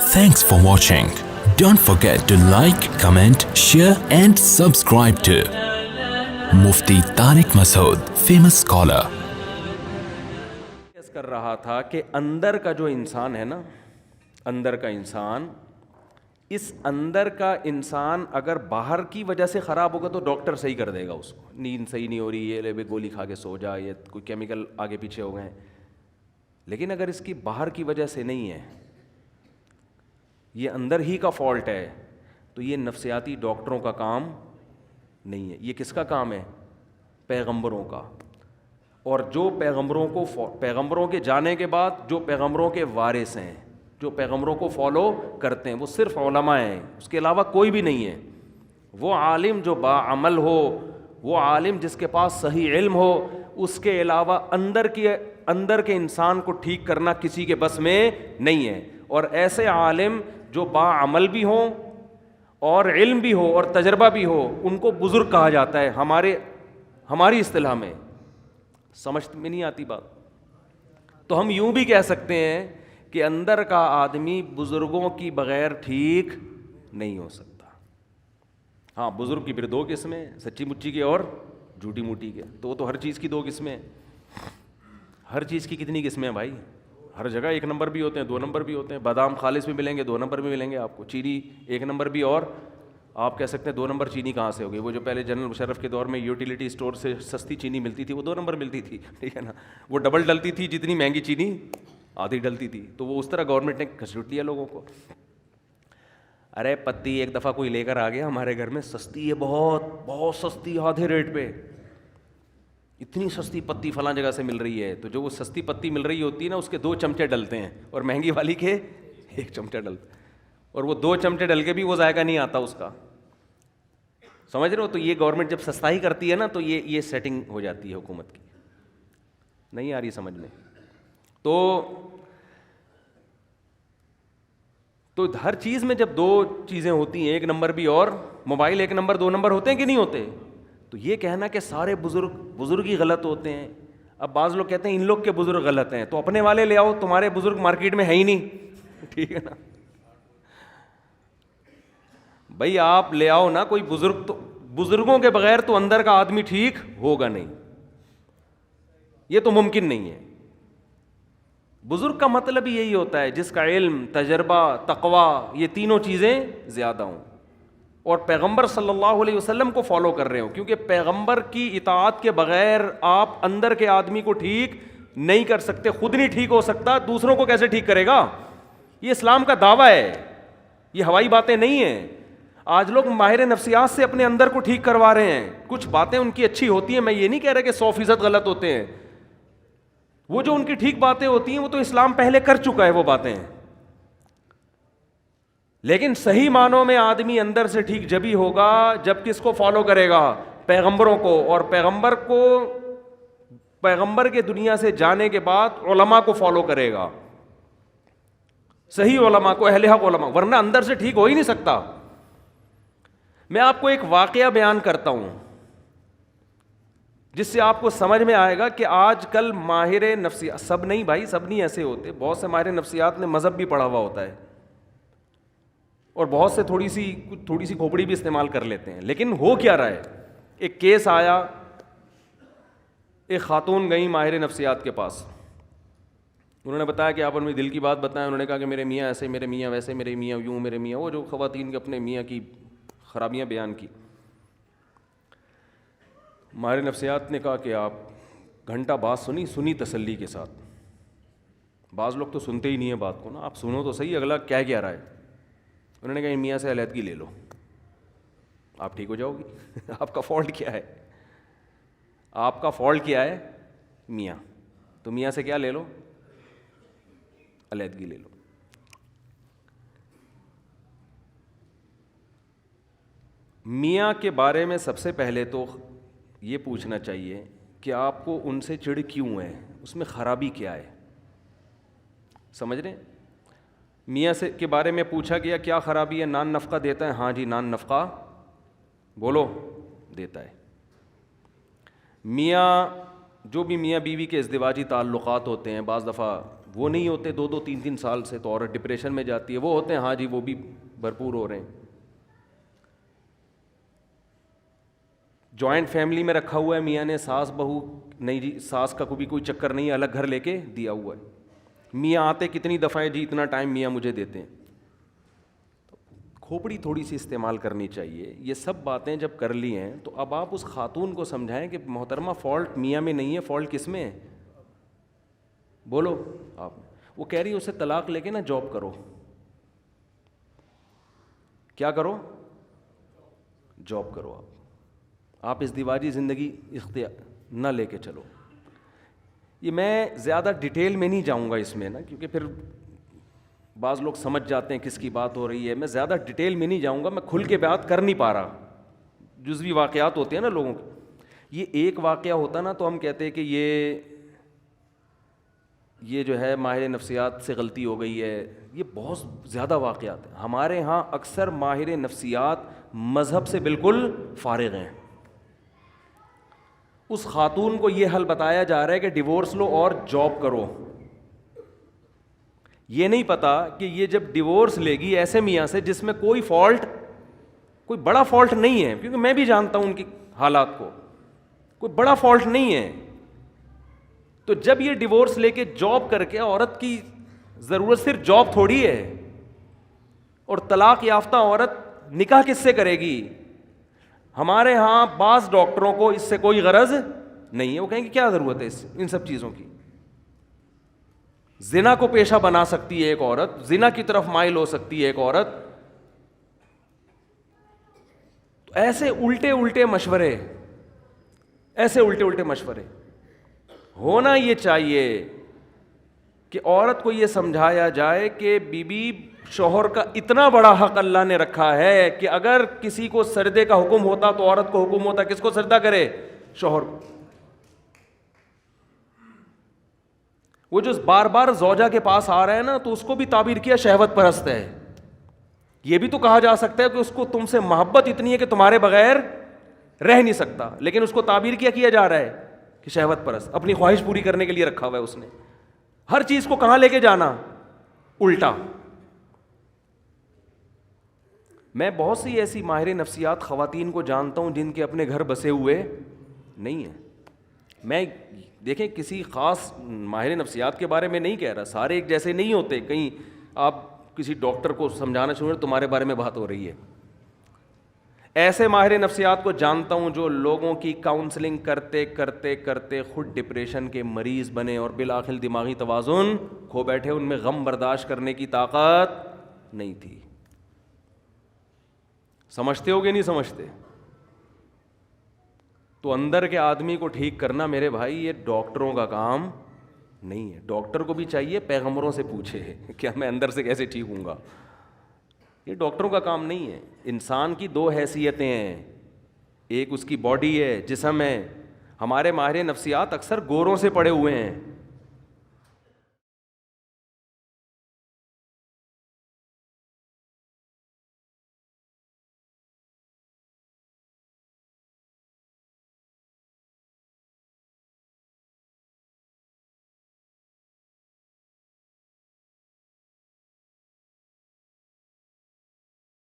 Thanks for watching. Don't forget to like, comment, share and subscribe to Mufti Tariq Masood, famous scholar. کر رہا تھا کہ اندر کا جو انسان ہے نا، اندر کا انسان، اس اندر کا انسان اگر باہر کی وجہ سے خراب ہوگا تو ڈاکٹر صحیح کر دے گا اس کو، نیند صحیح نہیں ہو رہی ہے، لے گولی کھا کے سو جا، یہ کوئی کیمیکل آگے پیچھے ہو گئے ہیں. لیکن اگر اس کی باہر کی وجہ سے نہیں ہے، یہ اندر ہی کا فالٹ ہے، تو یہ نفسیاتی ڈاکٹروں کا کام نہیں ہے. یہ کس کا کام ہے؟ پیغمبروں کا. اور جو پیغمبروں کے جانے کے بعد جو پیغمبروں کے وارث ہیں، جو پیغمبروں کو فالو کرتے ہیں، وہ صرف علماء ہیں، اس کے علاوہ کوئی بھی نہیں ہے. وہ عالم جو باعمل ہو، وہ عالم جس کے پاس صحیح علم ہو، اس کے علاوہ اندر کے انسان کو ٹھیک کرنا کسی کے بس میں نہیں ہے. اور ایسے عالم جو باعمل بھی ہوں اور علم بھی ہو اور تجربہ بھی ہو، ان کو بزرگ کہا جاتا ہے ہماری اصطلاح میں. سمجھ میں نہیں آتی بات؟ تو ہم یوں بھی کہہ سکتے ہیں کہ اندر کا آدمی بزرگوں کی بغیر ٹھیک نہیں ہو سکتا. ہاں، بزرگ کی پھر دو قسمیں، سچی مچی کے اور جھوٹی موٹی کے. تو وہ تو ہر چیز کی دو قسمیں. ہر چیز کی کتنی قسمیں ہیں بھائی؟ ہر جگہ 1 نمبر بھی ہوتے ہیں، 2 نمبر بھی ہوتے ہیں. بادام خالص بھی ملیں گے، 2 نمبر بھی ملیں گے آپ کو. چینی 1 نمبر بھی، اور آپ کہہ سکتے ہیں 2 نمبر چینی کہاں سے ہوگی؟ وہ جو پہلے جنرل مشرف کے دور میں یوٹیلیٹی اسٹور سے سستی چینی ملتی تھی، وہ 2 نمبر ملتی تھی، ٹھیک ہے نا. وہ ڈبل ڈلتی تھی، جتنی مہنگی چینی آدھی ڈلتی تھی. تو وہ اس طرح گورنمنٹ نے گھسیٹ لیا لوگوں کو. ارے پتی ایک دفعہ کوئی لے کر آ گیا ہمارے گھر میں، سستی ہے، بہت بہت سستی، آدھے ریٹ پہ. اتنی سستی پتی فلاں جگہ سے مل رہی ہے. تو جو وہ سستی پتی مل رہی ہوتی ہے نا، اس کے 2 چمچے ڈلتے ہیں، اور مہنگی والی کے 1 چمچہ ڈلتا ہے. اور وہ 2 چمچے ڈل کے بھی وہ ذائقہ نہیں آتا اس کا. سمجھ رہے ہو؟ تو یہ گورنمنٹ جب سستائی کرتی ہے نا، تو یہ سیٹنگ ہو جاتی ہے حکومت کی. نہیں آ رہی سمجھ میں؟ تو ہر چیز میں جب 2 چیزیں ہوتی ہیں، 1 نمبر بھی اور موبائل 1 نمبر 2 نمبر ہوتے ہیں کہ نہیں ہوتے؟ تو یہ کہنا کہ سارے بزرگ ہی غلط ہوتے ہیں. اب بعض لوگ کہتے ہیں ان لوگ کے بزرگ غلط ہیں، تو اپنے والے لے آؤ، تمہارے بزرگ مارکیٹ میں ہے ہی نہیں، ٹھیک ہے نا. بھائی آپ لے آؤ نا کوئی بزرگ. تو بزرگوں کے بغیر تو اندر کا آدمی ٹھیک ہوگا نہیں، یہ تو ممکن نہیں ہے. بزرگ کا مطلب ہی یہی ہوتا ہے جس کا علم، تجربہ، تقوی، یہ تینوں چیزیں زیادہ ہوں، اور پیغمبر صلی اللہ علیہ وسلم کو فالو کر رہے ہوں. کیونکہ پیغمبر کی اطاعت کے بغیر آپ اندر کے آدمی کو ٹھیک نہیں کر سکتے. خود نہیں ٹھیک ہو سکتا، دوسروں کو کیسے ٹھیک کرے گا؟ یہ اسلام کا دعویٰ ہے، یہ ہوائی باتیں نہیں ہیں. آج لوگ ماہر نفسیات سے اپنے اندر کو ٹھیک کروا رہے ہیں. کچھ باتیں ان کی اچھی ہوتی ہیں، میں یہ نہیں کہہ رہا کہ 100% غلط ہوتے ہیں. وہ جو ان کی ٹھیک باتیں ہوتی ہیں وہ تو اسلام پہلے کر چکا ہے وہ باتیں. لیکن صحیح معنوں میں آدمی اندر سے ٹھیک جبھی ہوگا جب کس کو فالو کرے گا؟ پیغمبروں کو. اور پیغمبر کے دنیا سے جانے کے بعد علماء کو فالو کرے گا، صحیح علماء کو، اہل حق علماء، ورنہ اندر سے ٹھیک ہو ہی نہیں سکتا. میں آپ کو ایک واقعہ بیان کرتا ہوں جس سے آپ کو سمجھ میں آئے گا کہ آج کل ماہر نفسیات، سب نہیں بھائی، سب نہیں ایسے ہوتے. بہت سے ماہر نفسیات نے مذہب بھی پڑھا ہوا ہوتا ہے، اور بہت سے تھوڑی سی کھوپڑی بھی استعمال کر لیتے ہیں. لیکن ہو کیا رہا ہے؟ ایک کیس آیا، ایک خاتون گئی ماہر نفسیات کے پاس. انہوں نے بتایا کہ آپ اپنی دل کی بات بتائیں. انہوں نے کہا کہ میرے میاں ایسے، میرے میاں ویسے، میرے میاں یوں، میرے میاں وہ، جو خواتین کے اپنے میاں کی خرابیاں بیان کی. ماہر نفسیات نے کہا کہ آپ گھنٹہ بات سنی تسلی کے ساتھ. بعض لوگ تو سنتے ہی نہیں ہیں بات کو نا، آپ سنو تو صحیح اگلا کیا رہا ہے. انہوں نے کہا میاں سے علیحدگی لے لو، آپ ٹھیک ہو جاؤ گی. آپ کا فالٹ کیا ہے؟ آپ کا فالٹ کیا ہے؟ میاں. تو میاں سے کیا لے لو؟ علیحدگی لے لو. میاں کے بارے میں سب سے پہلے تو یہ پوچھنا چاہیے کہ آپ کو ان سے چڑ کیوں ہے، اس میں خرابی کیا ہے. سمجھ رہے ہیں؟ میاں سے کے بارے میں پوچھا گیا کیا خرابی ہے؟ نان نفقہ دیتا ہے؟ ہاں جی نان نفقہ بولو دیتا ہے. میاں جو بھی میاں بیوی کے ازدواجی تعلقات ہوتے ہیں، بعض دفعہ وہ نہیں ہوتے 2-3 سال سے تو عورت ڈپریشن میں جاتی ہے. وہ ہوتے ہیں ہاں جی وہ بھی بھرپور ہو رہے ہیں. جوائنٹ فیملی میں رکھا ہوا ہے میاں نے, ساس بہو نہیں جی, ساس کا بھی کوئی چکر نہیں ہے, الگ گھر لے کے دیا ہوا ہے. میاں آتے کتنی دفعہ جی اتنا ٹائم میاں مجھے دیتے ہیں. کھوپڑی تھوڑی سی استعمال کرنی چاہیے. یہ سب باتیں جب کر لی ہیں تو اب آپ اس خاتون کو سمجھائیں کہ محترمہ فالٹ میاں میں نہیں ہے, فالٹ کس میں ہے, بولو آپ. وہ کہہ رہی ہے اسے طلاق لے کے نا جاب کرو. کیا کرو؟ جاب کرو. آپ اس دیواجی زندگی اختیار نہ لے کے چلو. یہ میں زیادہ ڈیٹیل میں نہیں جاؤں گا اس میں نا, کیونکہ پھر بعض لوگ سمجھ جاتے ہیں کس کی بات ہو رہی ہے. میں زیادہ ڈیٹیل میں نہیں جاؤں گا, میں کھل کے بات کر نہیں پا رہا. جزوی واقعات ہوتے ہیں نا لوگوں کے, یہ ایک واقعہ ہوتا نا تو ہم کہتے ہیں کہ یہ جو ہے ماہر نفسیات سے غلطی ہو گئی ہے. یہ بہت زیادہ واقعات ہیں. ہمارے ہاں اکثر ماہر نفسیات مذہب سے بالکل فارغ ہیں. اس خاتون کو یہ حل بتایا جا رہا ہے کہ ڈیورس لو اور جاب کرو. یہ نہیں پتا کہ یہ جب ڈیورس لے گی ایسے میاں سے جس میں کوئی فالٹ, کوئی بڑا فالٹ نہیں ہے, کیونکہ میں بھی جانتا ہوں ان کی حالات کو, کوئی بڑا فالٹ نہیں ہے. تو جب یہ ڈیورس لے کے جاب کر کے, عورت کی ضرورت صرف جاب تھوڑی ہے, اور طلاق یافتہ عورت نکاح کس سے کرے گی؟ ہمارے ہاں بعض ڈاکٹروں کو اس سے کوئی غرض نہیں ہے. وہ کہیں گے کیا ضرورت ہے ان سب چیزوں کی. زنا کو پیشہ بنا سکتی ہے ایک عورت, زنا کی طرف مائل ہو سکتی ہے ایک عورت. تو ایسے الٹے الٹے مشورے, ایسے الٹے الٹے مشورے. ہونا یہ چاہیے کہ عورت کو یہ سمجھایا جائے کہ بیوی شوہر کا اتنا بڑا حق اللہ نے رکھا ہے کہ اگر کسی کو سردے کا حکم ہوتا تو عورت کو حکم ہوتا کس کو سردہ کرے؟ شوہر کو. وہ جو بار بار زوجہ کے پاس آ رہا ہے نا تو اس کو بھی تعبیر کیا شہوت پرست ہے. یہ بھی تو کہا جا سکتا ہے کہ اس کو تم سے محبت اتنی ہے کہ تمہارے بغیر رہ نہیں سکتا, لیکن اس کو تعبیر کیا جا رہا ہے کہ شہوت پرست, اپنی خواہش پوری کرنے کے لیے رکھا ہوا ہے اس نے. ہر چیز کو کہاں لے کے جانا؟ الٹا. میں بہت سی ایسی ماہر نفسیات خواتین کو جانتا ہوں جن کے اپنے گھر بسے ہوئے نہیں ہیں. میں دیکھیں کسی خاص ماہر نفسیات کے بارے میں نہیں کہہ رہا, سارے ایک جیسے نہیں ہوتے. کہیں آپ کسی ڈاکٹر کو سمجھانا شروع کریں تمہارے بارے میں بات ہو رہی ہے. ایسے ماہر نفسیات کو جانتا ہوں جو لوگوں کی کاؤنسلنگ کرتے کرتے کرتے خود ڈپریشن کے مریض بنے اور بالآخر دماغی توازن کھو بیٹھے. ان میں غم برداشت کرنے کی طاقت نہیں تھی. سمجھتے ہو گے نہیں سمجھتے؟ تو اندر کے آدمی کو ٹھیک کرنا میرے بھائی یہ ڈاکٹروں کا کام نہیں ہے. ڈاکٹر کو بھی چاہیے پیغمبروں سے پوچھے کیا میں اندر سے کیسے ٹھیک ہوں گا. یہ ڈاکٹروں کا کام نہیں ہے. انسان کی دو حیثیتیں ہیں, ایک اس کی باڈی ہے, جسم ہے. ہمارے ماہر نفسیات اکثر گوروں سے پڑے ہوئے ہیں,